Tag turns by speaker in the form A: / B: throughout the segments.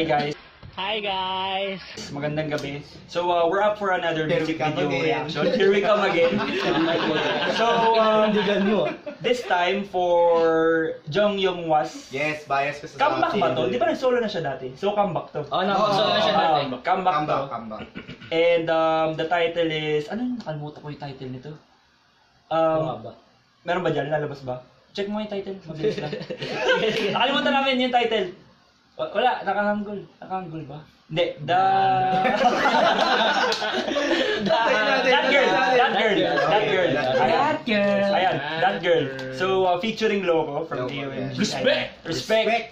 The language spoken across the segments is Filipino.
A: Hi guys.
B: Hi guys!
A: Magandang gabi. So we're up for another music video reaction. Here we come again. So this time for Jung Young Was.
C: Yes, bias ko sa
A: Comeback ba to? Di ba nag-solo na siya dati? So comeback to.
B: Oh, solo na siya dati.
A: Comeback to.
C: Comeback.
A: And the title is, ano yung nakalimutan ko yung title nito? Meron ba dyan? Lalabas ba? Check mo yung title. Mabilis lang. Nakalimutan namin yung title. Wala, nakahanggol. Nakahanggol ba? Hindi, That girl. Ayan, That Girl. So, featuring Loco from DOMG. Respect!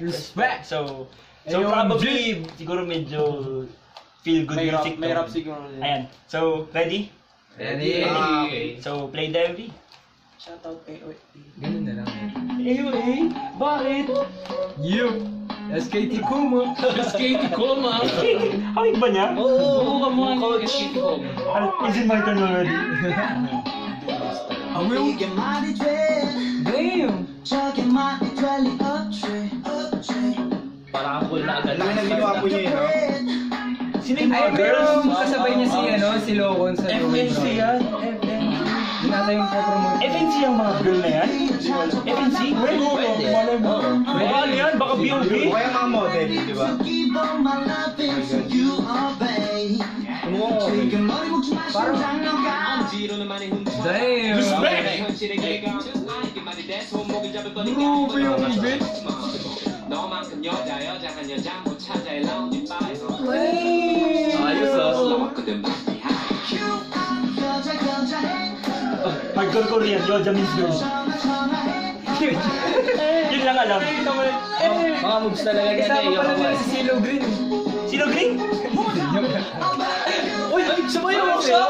A: So probably, siguro medyo feel good music.
D: May rap siguro.
A: Ayan. So, ready?
D: Ready.
A: So, play the MV.
D: Shoutout AOA.
C: Ganun na lang.
A: AOA? Bakit?
C: SKT Kuma.
B: SKT Kuma!
A: Hawig ba niya?
B: Oo, kamukha ko SKT Kuma.
A: Is it my turn already?
B: Parang cool na agad.
C: Laki na ginawa po niya yun, no?
A: Sino yung mga girls?
C: Kasabay niya si Locon sa
A: FNC yan?
C: Dinata yung promote.
A: FNC ang mga girl na yan? FNC?
B: Pwede.
A: Baka ano yan? Baka B.O.B?
C: Kaya mga model, di ba? Parang damn!
A: Respect!
C: Grabe yung event!
B: Ayos
A: My girl Korean, Yoja means girl. Yun lang alam.
B: Mga moves talaga ganyan.
C: Kasama pala nila si Silo Green.
A: Sino Green?
B: Uy! Sabay mo siya!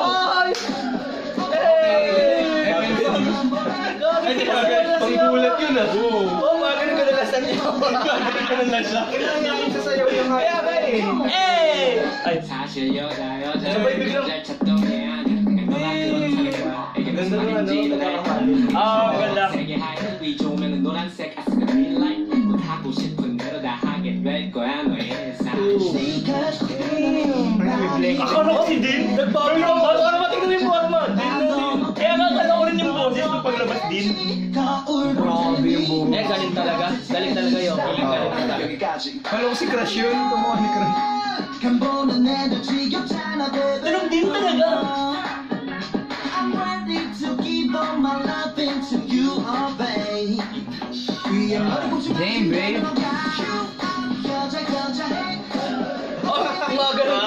C: Panggulat yun ah.
B: Oo, mga ganun kadalasan niya. Ganun kadalasan.
C: Kaya sasayaw yung kaya ka eh.
A: Ay!
B: Sabay biglang.
C: Ganda naman, no?
A: Ganda. Akala ko si Din. Nagbago yung boss. Para matignan yung forma. Din. Kaya akala ko rin yung boses nung paglabas Din.
C: Grabe yung buho.
B: Galing talaga. Galing talaga yun. Galing talaga.
C: Kala ko si Crush yun. Kumuha ni Crush.
A: Tanong Din talaga.
C: Damn, babe.
B: Mga ganun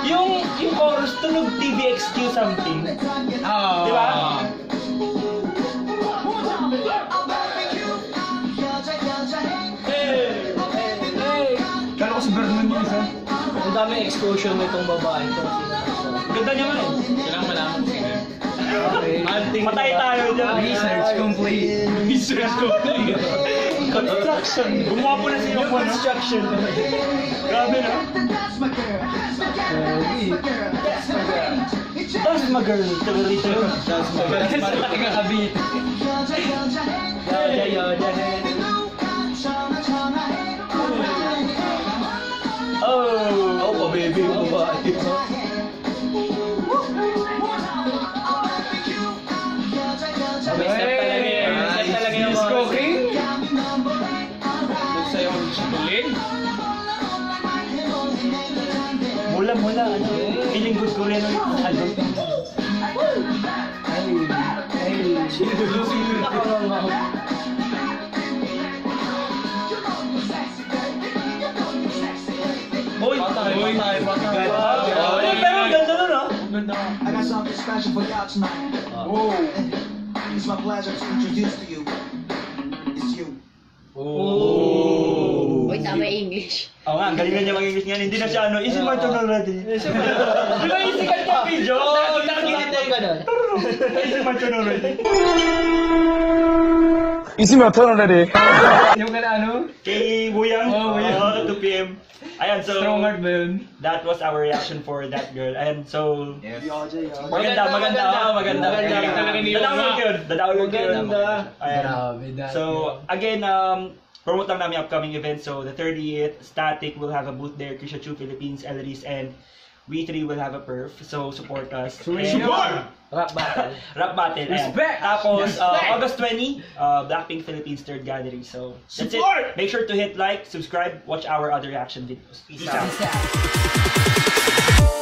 A: Yung chorus tunog TVXQ something. Di ba?
C: Kala ko si Vernon yung isa.
B: Ang daming exposure nitong babae ito.
A: Ganda niya man eh.
B: Kailangan malaman ko sino.
A: Patay tayo dyan.
C: Research complete.
B: Research ko.
A: Construction. Gumawa po na siya yung construction. Grabe na. That's my girl. Tagalito yun.
C: That's my girl.
A: Oh,
C: baby, babae.
B: May step talaga yan. May step talaga yung
C: Disco King?
B: Doon sa'yo ang chitulin.
A: mula. Ano? Feeling good Korean album. Hoy! Pero ang ganda nun, ah!
E: I got something special for y'all tonight.
C: Oh.
E: It's my pleasure to introduce to you. It's you.
A: Oh!
F: Uy, tama yung English.
A: Oo nga, ang galing na niya mag-English nga. Hindi na siya ano, is it my turn already? Di ba yung sikat niya video?
B: Nakakita ka na.
A: Is it my turn already?
D: Is it my turn already?
C: Yung kana ano?
A: Kay Buyang,
C: Oh, Buyang.
A: 2 PM. Ayan, so
C: Strong heart ba yun?
A: that was our reaction for That Girl. Ayan, so
C: Yes.
A: maganda.
B: Maganda talaga ni Yoga.
A: The download yun.
B: Maganda.
A: Ayan.
C: Grabe, That
A: So, again, promote lang namin upcoming events. So the 30th, Static will have a booth there, Krisha Chu Philippines, Elris, and we three will have a perf. So support us.
C: Support!
F: Rap battle.
A: Rap battle.
C: Respect!
A: Tapos,
C: Respect!
A: August 20, Blackpink Philippines 3rd Gathering. So, that's
C: Support!
A: it. Make sure to hit like, subscribe, watch our other reaction videos. Peace out.
F: Peace out.